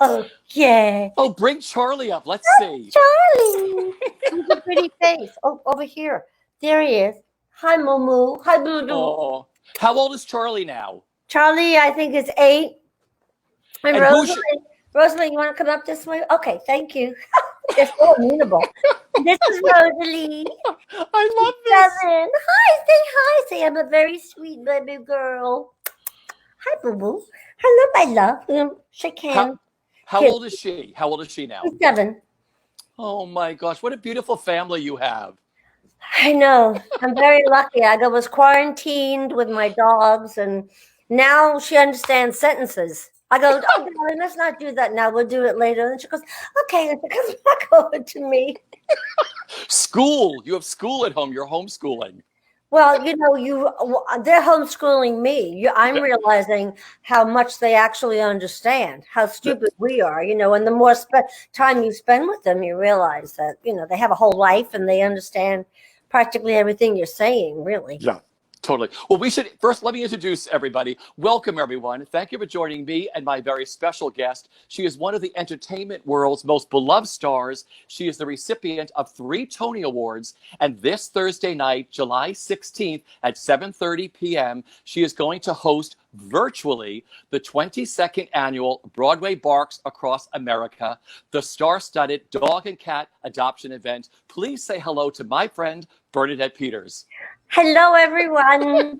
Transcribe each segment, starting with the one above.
Okay. Oh, bring Charlie up. Let's see. Charlie. He's a pretty face. Oh, over here. There he is. Hi, Moo. Hi, Boo Doo. Oh, how old is Charlie now? Charlie, I think, is 8. And And who's your, Rosalie, you want to come up this way? Okay, thank you. They're so amenable. This is Rosalie. I love this. 7. Hi, say hi. Say I'm a very sweet baby girl. Hi, Boo Boo. Hello, my love. Shake hands. How old is she? How old is she now? She's 7. Oh my gosh, what a beautiful family you have. I know. I'm very lucky. I was quarantined with my dogs, and now she understands sentences. I go, oh, darling, let's not do that now. We'll do it later. And she goes, okay. And she comes back over to me. School. You have school at home. You're homeschooling. Well, they're homeschooling me. I'm realizing how much they actually understand, how stupid we are, and the more time you spend with them, you realize that, they have a whole life and they understand practically everything you're saying, really. Yeah. Totally. Well, let me introduce everybody. Welcome, everyone. Thank you for joining me and my very special guest. She is one of the entertainment world's most beloved stars. She is the recipient of 3 Tony Awards. And this Thursday night, July 16th at 7:30 p.m., she is going to host virtually the 22nd annual Broadway BARKS Across America, the star-studded dog and cat adoption event. Please say hello to my friend, Bernadette Peters. Hello, everyone.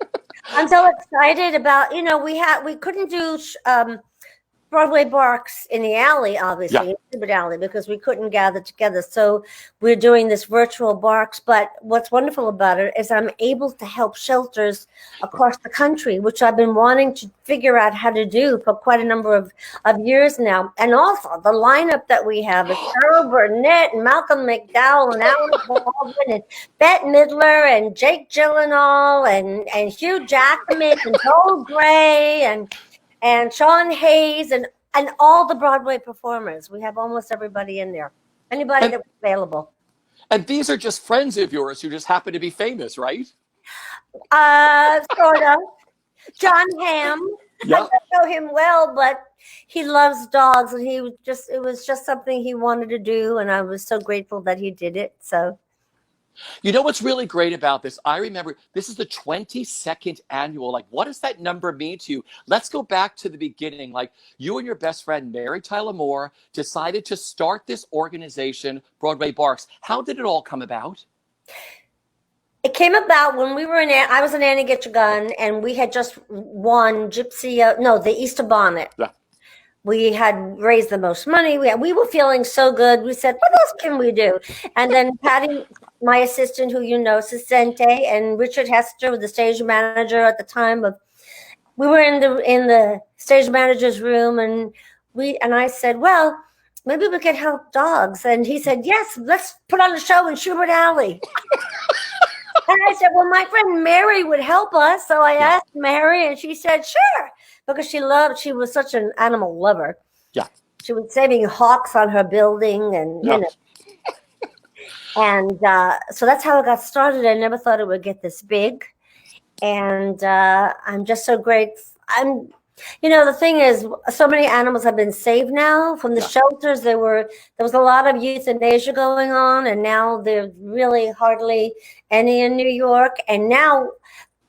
I'm so excited about, we couldn't do Broadway BARKS in the alley, obviously, in Exhibit Alley, because we couldn't gather together. So we're doing this virtual BARKS. But what's wonderful about it is I'm able to help shelters across the country, which I've been wanting to figure out how to do for quite a number of years now. And also the lineup that we have is Carol Burnett and Malcolm McDowell and Alan Baldwin and Bette Midler and Jake Gyllenhaal and Hugh Jackman and Joel Grey and Sean Hayes and all the Broadway performers. We have almost everybody in there. Anybody that was available. And these are just friends of yours who just happen to be famous, right? Sort of. John Hamm. Yeah. I don't know him well, but he loves dogs, and it was just something he wanted to do, and I was so grateful that he did it. So. You know what's really great about this? I remember this is the 22nd annual. Like, what does that number mean to you? Let's go back to the beginning. Like, you and your best friend, Mary Tyler Moore, decided to start this organization, Broadway BARKS. How did it all come about? It came about when I was in Annie Get Your Gun, and we had just won the Easter Bonnet. Yeah. We had raised the most money. We were feeling so good. We said, what else can we do? And then Patty, my assistant, who Sisente, and Richard Hester, the stage manager at the time we were in the stage manager's room, and I said, well, maybe we could help dogs. And he said, yes, let's put on a show in Schubert Alley. And I said, well, my friend Mary would help us. So I asked Mary, and she said, sure. Because she was such an animal lover. Yeah. She was saving hawks on her building and, And so that's how it got started. I never thought it would get this big. And I'm just so grateful. The thing is, so many animals have been saved now from the shelters. There was a lot of euthanasia going on, and now there's really hardly any in New York. And now,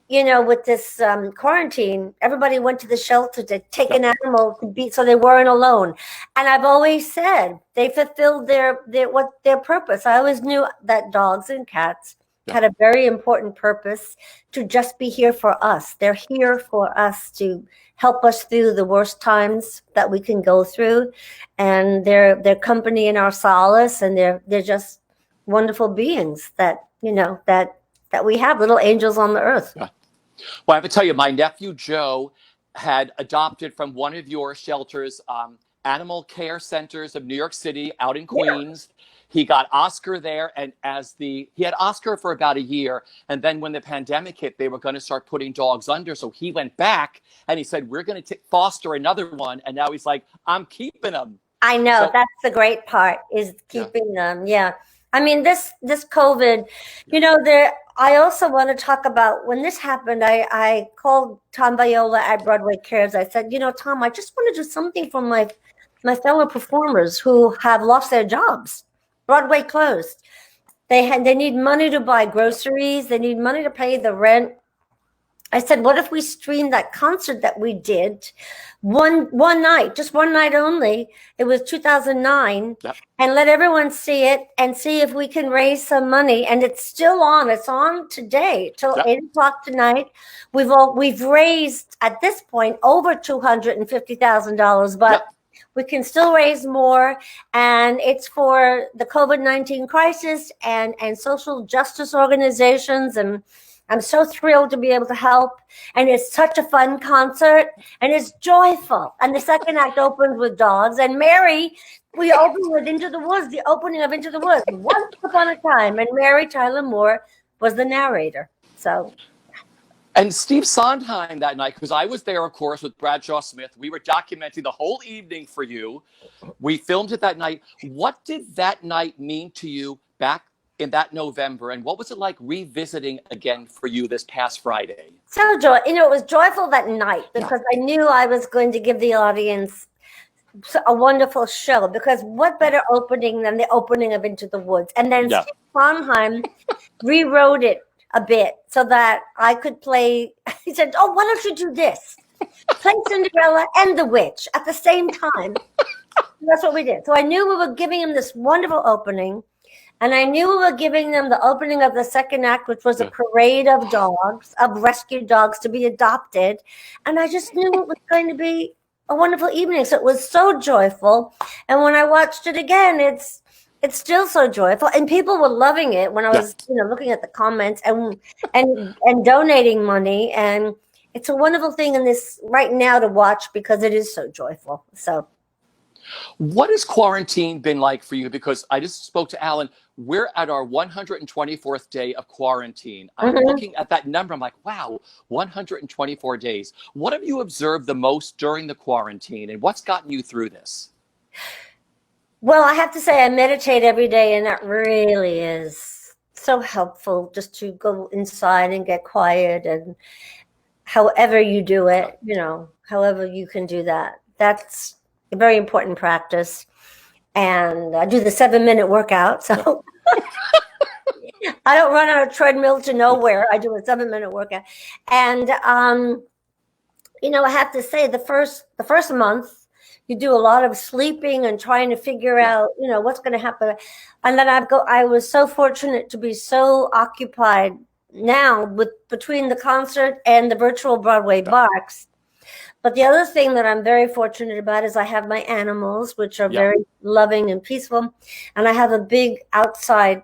with this quarantine, everybody went to the shelter to take an animal so they weren't alone. And I've always said they fulfilled their purpose. I always knew that dogs and cats had a very important purpose to just be here for us. They're here for us to help us through the worst times that we can go through, and they're company in our solace, and they're just wonderful beings that we have, little angels on the earth. Yeah. Well, I have to tell you, my nephew Joe had adopted from one of your shelters, animal care centers of New York City, out in Queens. Yeah. He got Oscar there, and he had Oscar for about a year, and then when the pandemic hit, they were going to start putting dogs under, so he went back, and he said, we're going to foster another one, and now he's like, I'm keeping them. I know, that's the great part, is keeping them, I mean, this COVID, I also want to talk about when this happened. I called Tom Viola at Broadway Cares. I said, Tom, I just want to do something for my fellow performers who have lost their jobs. Broadway closed. They need money to buy groceries. They need money to pay the rent. I said, what if we streamed that concert that we did one night, just one night only? It was 2009, Yep. and let everyone see it and see if we can raise some money. And it's still on. It's on today till Yep. 8 o'clock tonight. We've raised at this point over $250,000, but Yep. we can still raise more, and it's for the COVID-19 crisis and social justice organizations. And I'm so thrilled to be able to help. And it's such a fun concert, and it's joyful. And the second act opens with dogs. And Mary, we opened with Into the Woods, the opening of Into the Woods, once upon a time. And Mary Tyler Moore was the narrator. So. And Steve Sondheim that night, because I was there, of course, with Bradshaw Smith. We were documenting the whole evening for you. We filmed it that night. What did that night mean to you back in that November? And what was it like revisiting again for you this past Friday? So it was joyful that night because I knew I was going to give the audience a wonderful show, because what better opening than the opening of Into the Woods? And then Steve Sondheim rewrote it a bit so that I could play. He said, oh, why don't you do this? Play Cinderella and the Witch at the same time. That's what we did. So I knew we were giving him this wonderful opening, and I knew we were giving them the opening of the second act, which was a parade of dogs, of rescued dogs to be adopted. And I just knew it was going to be a wonderful evening. So it was so joyful. And when I watched it again, it's still so joyful, and people were loving it when I was, looking at the comments and donating money. And it's a wonderful thing in this right now to watch because it is so joyful. So, what has quarantine been like for you? Because I just spoke to Alan. We're at our 124th day of quarantine. I'm looking at that number. I'm like, wow, 124 days. What have you observed the most during the quarantine, and what's gotten you through this? Well, I have to say I meditate every day, and that really is so helpful, just to go inside and get quiet. And however you do it, however you can do that, that's a very important practice. And I do the 7-minute workout. So I don't run on a treadmill to nowhere. I do a 7-minute workout. And, I have to say the first month, you do a lot of sleeping and trying to figure out, what's going to happen. And then I was so fortunate to be so occupied now between the concert and the virtual Broadway BARKS. But the other thing that I'm very fortunate about is I have my animals, which are very loving and peaceful. And I have a big outside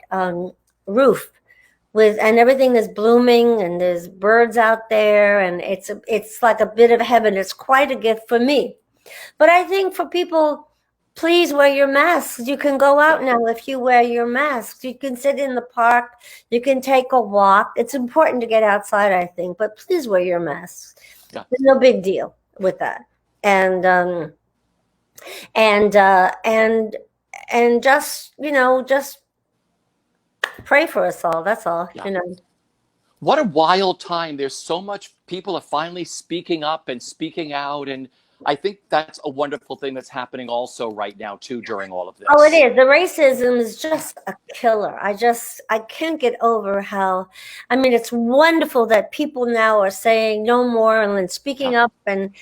roof and everything is blooming, and there's birds out there, and it's like a bit of heaven. It's quite a gift for me. But I think for people, please wear your masks. You can go out now if you wear your masks. You can sit in the park. You can take a walk. It's important to get outside, I think, but please wear your masks. Yeah. There's no big deal with that. And just, just pray for us all. That's all, What a wild time. There's so much people are finally speaking up and speaking out, and I think that's a wonderful thing that's happening also right now, too, during all of this. Oh, it is. The racism is just a killer. I can't get over it's wonderful that people now are saying no more and speaking up and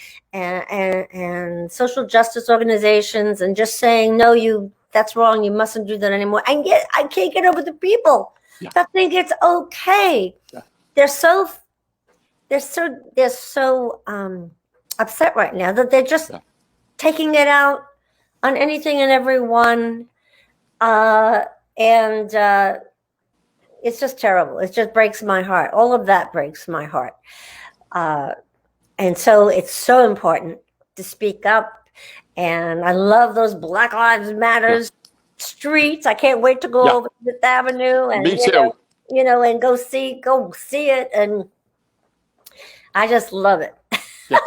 social justice organizations and just saying, no, that's wrong. You mustn't do that anymore. And yet I can't get over the people that think it's okay. Yeah. They're so upset right now that they're just taking it out on anything and everyone. And it's just terrible. It just breaks my heart. All of that breaks my heart. And so it's so important to speak up. And I love those Black Lives Matters streets. I can't wait to go over to Fifth Avenue and, Me too. And go see it. And I just love it. Yeah.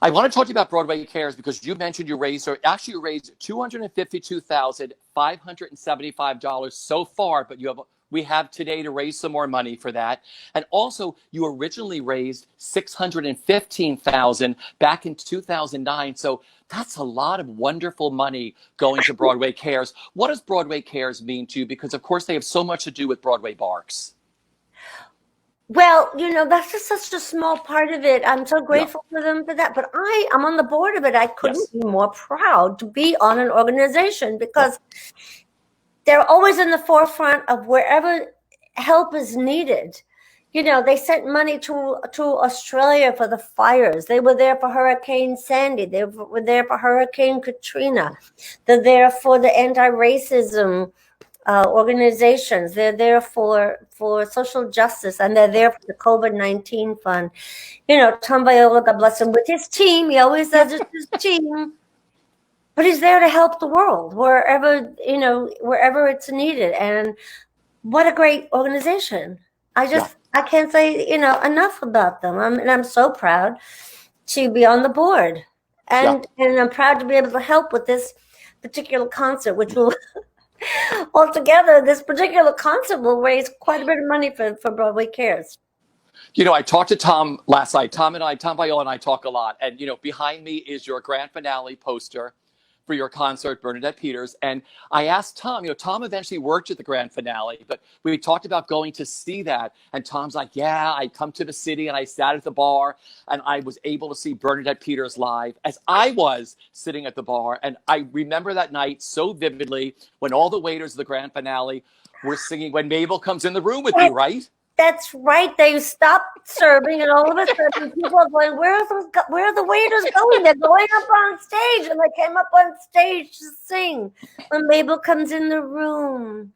I want to talk to you about Broadway Cares because you mentioned you raised $252,575 so far, but you have we have today to raise some more money for that. And also, you originally raised $615,000 back in 2009. So that's a lot of wonderful money going to Broadway Cares. What does Broadway Cares mean to you? Because of course they have so much to do with Broadway BARKS. Well, that's just such a small part of it. I'm so grateful for them for that. But I'm on the board of it. I couldn't be more proud to be on an organization because they're always in the forefront of wherever help is needed. They sent money to Australia for the fires. They were there for Hurricane Sandy. They were there for Hurricane Katrina. They're there for the anti-racism organizations. They're there for social justice, and they're there for the COVID-19 fund. Tom Viola, God bless him, with his team. He always says it's his team. But he's there to help the world wherever it's needed. And what a great organization. I can't say, enough about them. I'm so proud to be on the board. And I'm proud to be able to help with this particular concert, which will altogether, this particular concert will raise quite a bit of money for Broadway Cares. I talked to Tom last night. Tom Viola and I talk a lot. And, behind me is your grand finale poster for your concert, Bernadette Peters. And I asked Tom, Tom eventually worked at the grand finale, but we talked about going to see that. And Tom's like, yeah, I come to the city and I sat at the bar and I was able to see Bernadette Peters live as I was sitting at the bar. And I remember that night so vividly when all the waiters of the grand finale were singing When Mabel Comes in the Room with You, right? That's right. They stopped serving, and all of a sudden, people are going, "Where are the waiters going? They're going up on stage," and they came up on stage to sing When Mabel Comes in the Room.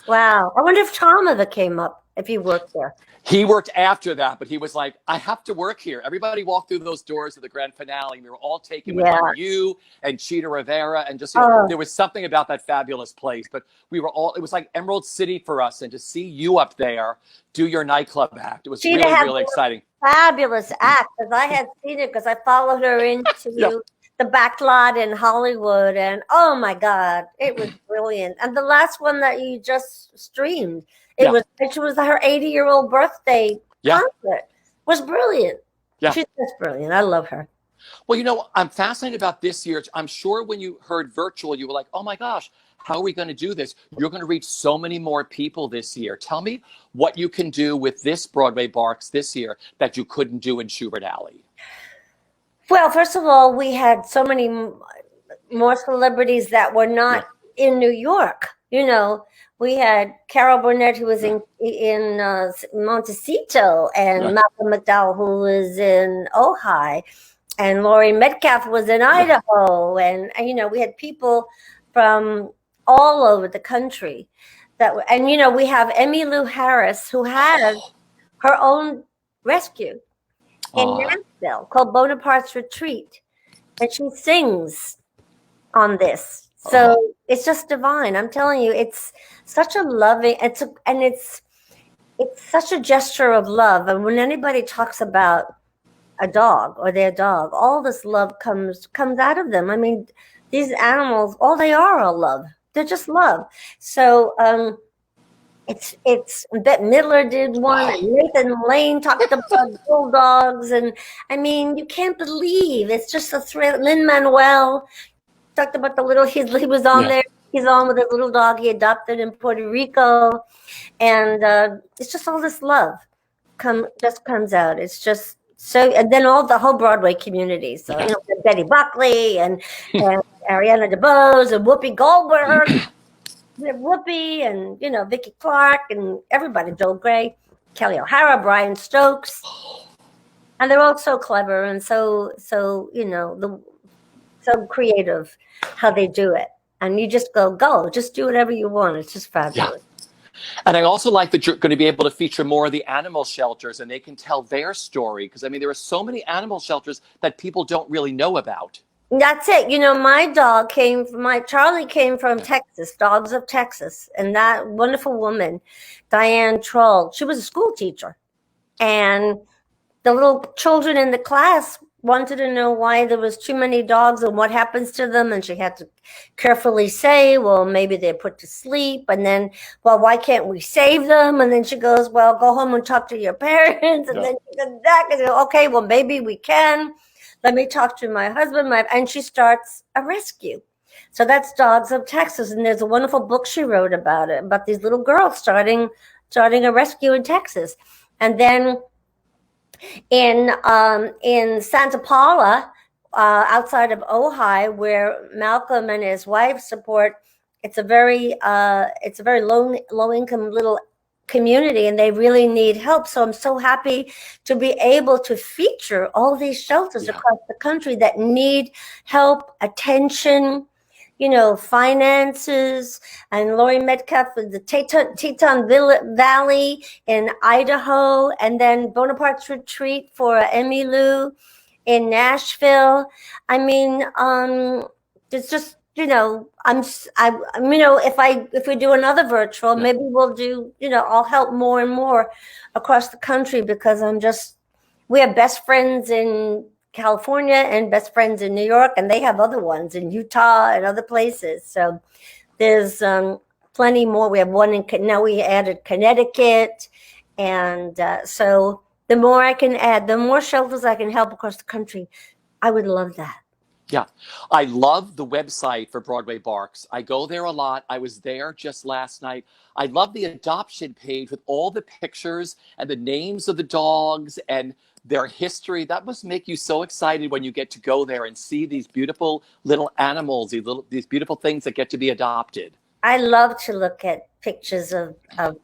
Wow! I wonder if Tom ever came up, if he worked there. He worked after that, but he was like, I have to work here. Everybody walked through those doors of the grand finale, and we were all taken with you and Cheetah Rivera, and just there was something about that fabulous place. But we were all, it was like Emerald City for us, and to see you up there do your nightclub act, it was really exciting. Fabulous act, because I had seen it, because I followed her into the back lot in Hollywood, and oh my God, it was brilliant. And the last one that you just streamed, it was her 80-year-old birthday concert. Was brilliant. Yeah. She's just brilliant. I love her. Well, I'm fascinated about this year. I'm sure when you heard virtual, you were like, oh my gosh, how are we going to do this? You're going to reach so many more people this year. Tell me what you can do with this Broadway BARKS this year that you couldn't do in Schubert Alley. Well, first of all, we had so many more celebrities that were not in New York. We had Carol Burnett, who was in Montecito, and Malcolm McDowell, who was in Ojai, and Laurie Metcalf was in Idaho, and we had people from all over the country and we have Emmylou Harris, who has her own rescue in Nashville called Bonaparte's Retreat, and she sings on this. So it's just divine. I'm telling you, it's such a loving, it's such a gesture of love. And when anybody talks about a dog or their dog, all this love comes out of them. I mean, these animals, all they are love. They're just love. So it's Bette Midler did one, and Nathan Lane talked about bulldogs, and I mean, you can't believe it's just a thrill. Lin-Manuel talked about he was on there. He's on with a little dog he adopted in Puerto Rico, and it's just all this love just comes out. It's just so, and then the whole Broadway community. So Betty Buckley and Ariana DeBose and Whoopi Goldberg, Whoopi and Vicki Clark and everybody, Joel Grey, Kelly O'Hara, Brian Stokes, and they're all so clever and so creative how they do it. And you just just do whatever you want. It's just fabulous. And I also like that you're going to be able to feature more of the animal shelters, and they can tell their story. Because, I mean, there are so many animal shelters that people don't really know about. That's it. My Charlie came from Texas, Dogs of Texas. And that wonderful woman, Diane Troll, she was a school teacher. And the little children in the class wanted to know why there was too many dogs and what happens to them, and she had to carefully say, well, maybe they're put to sleep, and then, well, why can't we save them? And then she goes, well, go home and talk to your parents. And then she goes back and goes, okay, well, maybe we can. Let me talk to my husband. And she starts a rescue. So that's Dogs of Texas, and there's a wonderful book she wrote about it, about these little girls starting a rescue in Texas. And then in Santa Paula, outside of Ojai, where Malcolm and his wife support, it's a very low income little community, and they really need help. So I'm so happy to be able to feature all these shelters across the country that need help, attention, finances. And Lori Metcalf with the Teton Valley in Idaho, and then Bonaparte's Retreat for Emmylou in Nashville. I mean, it's just, if we do another virtual, maybe we'll do, I'll help more and more across the country, because we have best friends in California and best friends in New York, and they have other ones in Utah and other places. So there's plenty more. We have one now we added Connecticut. And so the more I can add, the more shelters I can help across the country, I would love that. Yeah. I love the website for Broadway BARKS. I go there a lot. I was there just last night. I love the adoption page with all the pictures and the names of the dogs and their history. That must make you so excited when you get to go there and see these beautiful little animals, these beautiful things that get to be adopted. I love to look at pictures of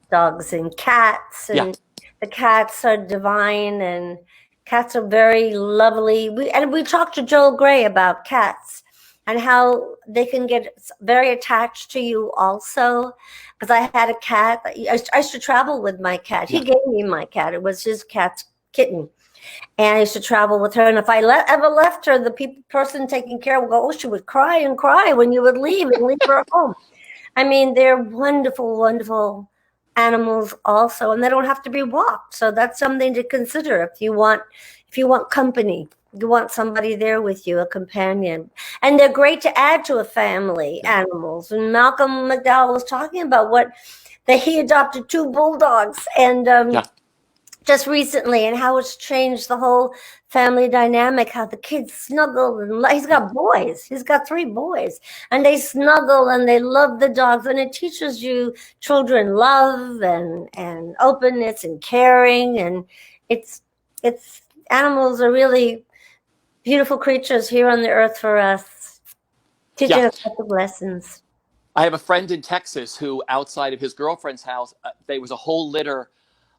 dogs and cats, and the cats are divine, and cats are very lovely. We talked to Joel Gray about cats and how they can get very attached to you also. Because I had a cat. I used to travel with my cat. He gave me my cat. It was his cat's kitten. And I used to travel with her. And if I ever left her, the person taking care would go, oh, she would cry and cry when you would leave her at home. I mean, they're wonderful, wonderful animals also, and they don't have to be walked. So that's something to consider if you want company. You want somebody there with you, a companion. And they're great to add to a family, animals. And Malcolm McDowell was talking about that he adopted 2 bulldogs and just recently, and how it's changed the whole family dynamic, how the kids snuggle, and he's got boys. He's got 3 boys, and they snuggle and they love the dogs, and it teaches you children love and openness and caring, and it's animals are really beautiful creatures here on the earth for us, teaching us lots of lessons. I have a friend in Texas who, outside of his girlfriend's house, there was a whole litter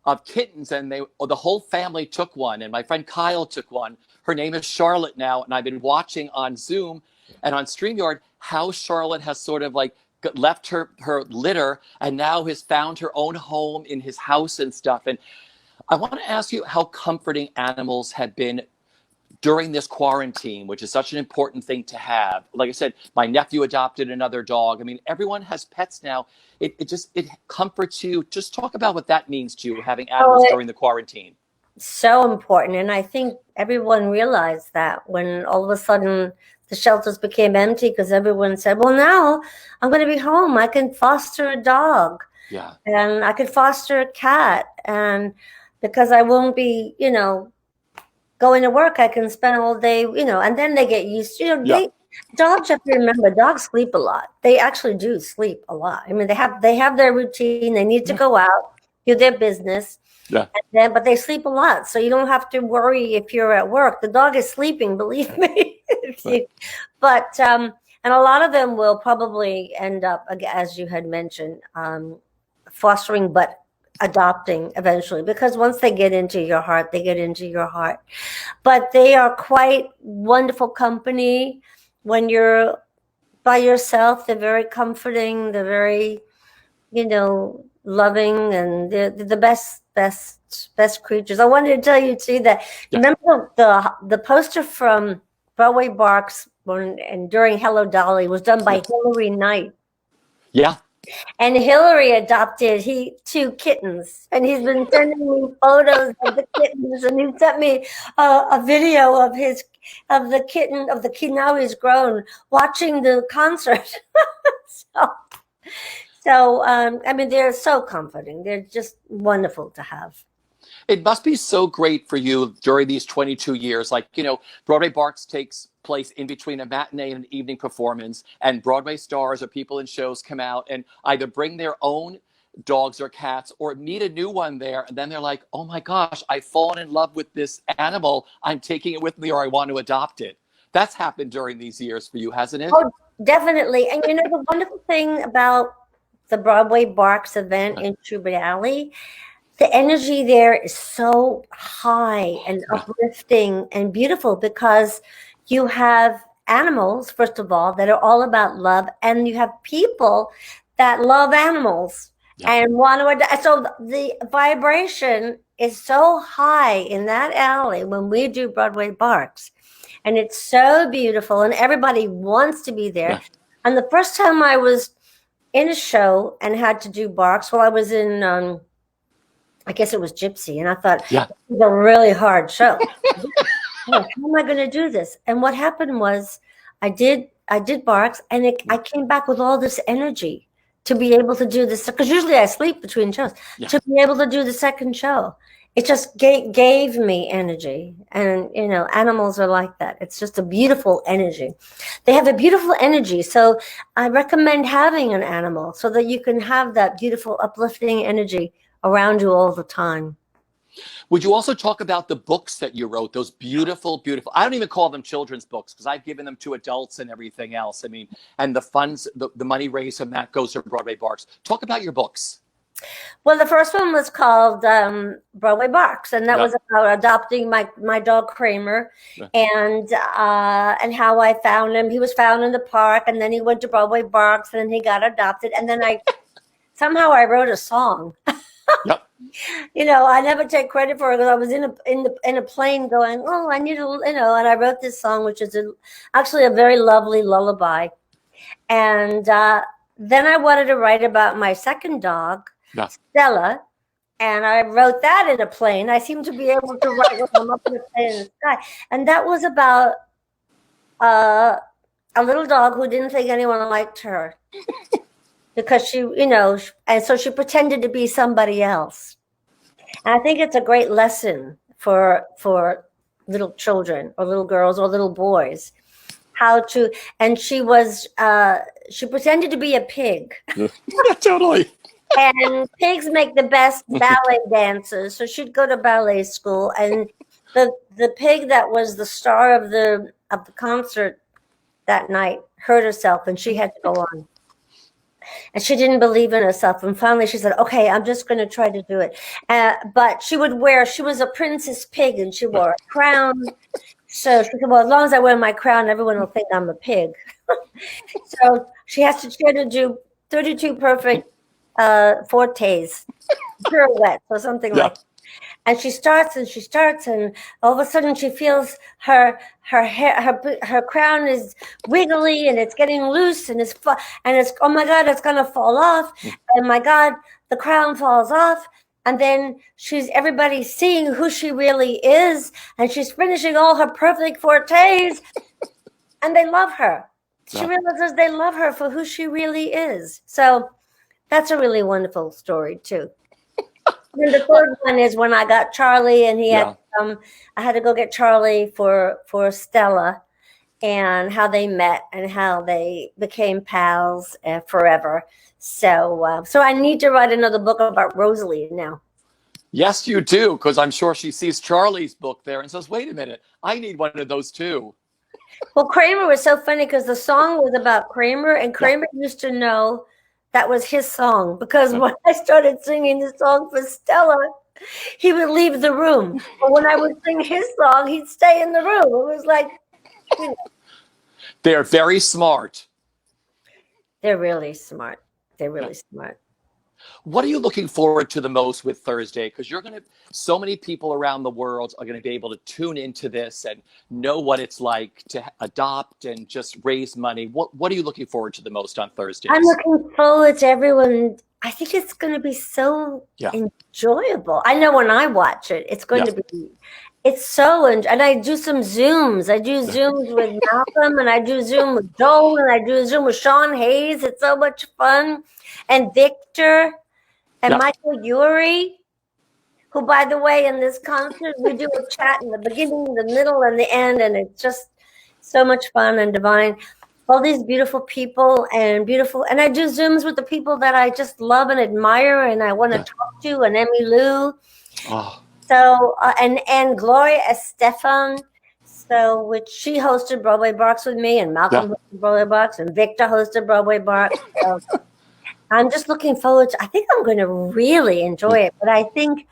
of kittens, and the whole family took one, and my friend Kyle took one. Her name is Charlotte now, and I've been watching on Zoom and on StreamYard how Charlotte has sort of like left her litter and now has found her own home in his house and stuff. And I want to ask you how comforting animals have been during this quarantine, which is such an important thing to have. Like I said, my nephew adopted another dog. I mean, everyone has pets now. It comforts you. Just talk about what that means to you, having animals during the quarantine. So important. And I think everyone realized that when all of a sudden the shelters became empty, because everyone said, well, now I'm going to be home. I can foster a dog. Yeah. And I could foster a cat. And because I won't be, going to work, I can spend all day, and then they get used to, dogs, have to remember, dogs sleep a lot. They actually do sleep a lot. I mean, they have their routine. They need to go out, do their business. Yeah. But they sleep a lot. So you don't have to worry if you're at work. The dog is sleeping, believe me. But, and a lot of them will probably end up, as you had mentioned, fostering, but adopting eventually, because once they get into your heart, they get into your heart. But they are quite wonderful company when you're by yourself. They're very comforting. They're very, loving, and they're the best creatures. I wanted to tell you too that remember the poster from Broadway BARKS and during Hello Dolly was done by Hilary Knight. Yeah. And Hillary adopted two kittens, and he's been sending me photos of the kittens, and he sent me a video of the kitten now he's grown watching the concert. so I mean, they're so comforting. They're just wonderful to have. It must be so great for you during these 22 years. Like, Broadway Barks takes place in between a matinee and an evening performance, and Broadway stars or people in shows come out and either bring their own dogs or cats or meet a new one there. And then they're like, oh my gosh, I've fallen in love with this animal. I'm taking it with me, or I want to adopt it. That's happened during these years for you, hasn't it? Oh, definitely. And the wonderful thing about the Broadway Barks event in Troubadour Alley, the energy there is so high and uplifting and beautiful because you have animals, first of all, that are all about love, and you have people that love animals and want to. So the vibration is so high in that alley when we do Broadway Barks, and it's so beautiful, and everybody wants to be there. And the first time I was in a show and had to do Barks, well, I was in. I guess it was Gypsy, and I thought, this is a really hard show. How am I going to do this? And what happened was, I did Barks, and I came back with all this energy to be able to do this, because usually I sleep between shows. To be able to do the second show, it just gave me energy. And animals are like that. It's just a beautiful energy. They have a beautiful energy, so I recommend having an animal so that you can have that beautiful, uplifting energy around you all the time. Would you also talk about the books that you wrote, those beautiful, beautiful, I don't even call them children's books because I've given them to adults and everything else. I mean, and the funds, the money raised from that goes to Broadway Barks. Talk about your books. Well, the first one was called Broadway Barks, and that was about adopting my dog Kramer, and how I found him. He was found in the park, and then he went to Broadway Barks, and then he got adopted, and then somehow I wrote a song. I never take credit for it because I was in a plane going, oh, I need and I wrote this song, which is actually a very lovely lullaby. And then I wanted to write about my second dog, Stella, and I wrote that in a plane. I seem to be able to write when I'm up in the plane in the sky. And that was about a little dog who didn't think anyone liked her. Because she, and so she pretended to be somebody else. And I think it's a great lesson for little children or little girls or little boys, and she pretended to be a pig. Totally. And pigs make the best ballet dancers. So she'd go to ballet school, and the pig that was the star of the concert that night hurt herself, and she had to go on. And she didn't believe in herself. And finally she said, okay, I'm just going to try to do it. But she was a princess pig, and she wore a crown. So she said, well, as long as I wear my crown, everyone will think I'm a pig. So she had to do 32 perfect fortes, pirouettes or something like that. And she starts, and all of a sudden she feels her crown is wiggly, and it's getting loose, and it's oh my God, it's gonna fall off, and my God, the crown falls off, and then everybody's seeing who she really is, and she's finishing all her perfect fortes, and they love her. She realizes they love her for who she really is. So that's a really wonderful story too. And the third one is when I got Charlie, and he had I had to go get Charlie for Stella, and how they met and how they became pals forever. So I need to write another book about Rosalie now. Yes, you do, because I'm sure she sees Charlie's book there and says, wait a minute, I need one of those too. Well, Kramer was so funny because the song was about Kramer, and Kramer used to know that was his song, because when I started singing the song for Stella, he would leave the room. But when I would sing his song, he'd stay in the room. It was like, They're very smart. They're really smart. They're really smart. What are you looking forward to the most with Thursday? Because so many people around the world are going to be able to tune into this and know what it's like to adopt and just raise money. What are you looking forward to the most on Thursdays? I'm looking forward to everyone. I think it's going to be so enjoyable. I know when I watch it, it's going to be, it's so, and I do some Zooms. I do Zooms with Malcolm, and I do Zoom with Joel, and I do Zoom with Sean Hayes. It's so much fun. And Victor and Michael Urie, who, by the way, in this concert, we do a chat in the beginning, the middle, and the end, and it's just so much fun and divine. All these beautiful people and I do Zooms with the people that I just love and admire and I want to talk to, and Emmy Lou. Oh. So, and Gloria Estefan, so, which she hosted Broadway Barks with me, and Malcolm hosted Broadway Barks, and Victor hosted Broadway Barks. So I'm just looking forward to, I think I'm going to really enjoy it, but I think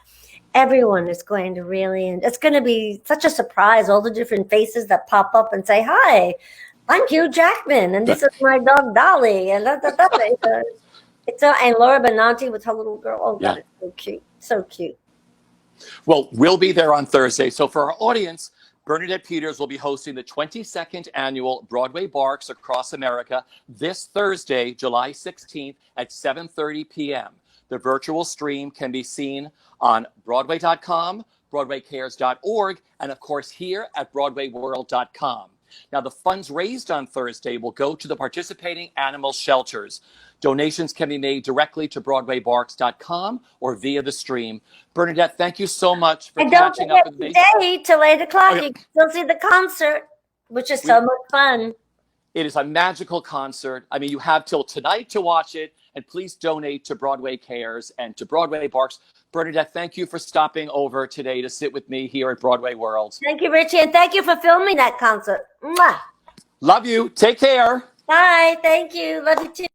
everyone is going to really, and it's going to be such a surprise, all the different faces that pop up and say, hi, I'm Hugh Jackman, and this is my dog Dolly, and and Laura Benanti with her little girl. Oh God, it's so cute, so cute. Well, we'll be there on Thursday. So for our audience, Bernadette Peters will be hosting the 22nd annual Broadway Barks across America this Thursday, July 16th at 7:30 p.m. The virtual stream can be seen on Broadway.com, BroadwayCares.org, and of course here at BroadwayWorld.com. Now, the funds raised on Thursday will go to the participating animal shelters. Donations can be made directly to BroadwayBarks.com or via the stream. Bernadette, thank you so much for catching up with me. Today till 8 o'clock, you can still see the concert, which is so much fun. It is a magical concert. I mean, you have till tonight to watch it, and please donate to Broadway Cares and to Broadway Barks. Bernadette, thank you for stopping over today to sit with me here at Broadway World. Thank you, Richie, and thank you for filming that concert. Mwah. Love you. Take care. Bye. Thank you. Love you too.